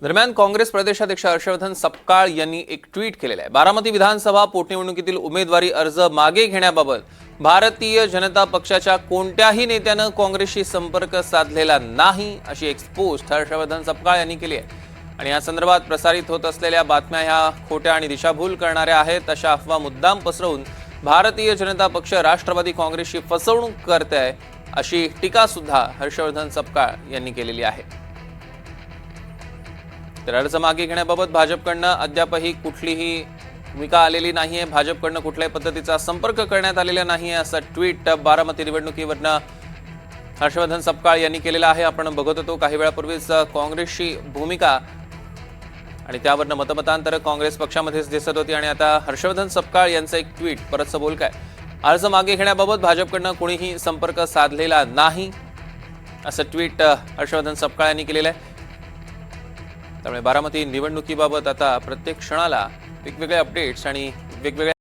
दरम्यान काँग्रेस प्रदेशाध्यक्ष हर्षवर्धन सपकाळ यांनी एक ट्विट केलेलं आहे। बारामती विधानसभा पोटनिवडणुकीतील उमेदवारी अर्ज मागे घेण्याबाबत भारतीय जनता पक्षाच्या कोणत्याही नेत्यानं काँग्रेसशी संपर्क साधलेला नाही अशी एक पोस्ट हर्षवर्धन सपकाळ यांनी केली आहे। आणि या संदर्भात प्रसारित होत असलेल्या बातम्या ह्या खोट्या आणि दिशाभूल करणाऱ्या आहेत, अशा अफवा मुद्दाम पसरवून भारतीय जनता पक्ष राष्ट्रवादी काँग्रेसची फसवणूक करते आहे, अशी टीका सुद्धा हर्षवर्धन सपकाळ यांनी केलेली आहे। तर अर्ज मागे घेण्याबाबत भाजपकडनं अद्यापही कुठलीही भूमिका आलेली नाहीये। भाजपकडनं कुठल्याही पद्धतीचा संपर्क करण्यात आलेला नाहीये, असं ट्विट बारामती निवडणुकीवरनं हर्षवर्धन सपकाळ यांनी केलेला आहे। आपण बघत होतो काही वेळापूर्वीच काँग्रेसची भूमिका आणि त्यावरनं मतमतांतर काँग्रेस पक्षामध्येच दिसत होती आणि आता हर्षवर्धन सपकाळ यांचं एक ट्विट परत बोलकाय। अर्ज मागे घेण्याबाबत भाजपकडनं कोणीही संपर्क साधलेला नाही, असं ट्विट हर्षवर्धन सपकाळ यांनी केलेलं आहे। त्यामुळे बारामती निवडणुकीबाबत आता प्रत्येक क्षणाला वेगवेगळे अपडेट्स आणि वेगवेगळ्या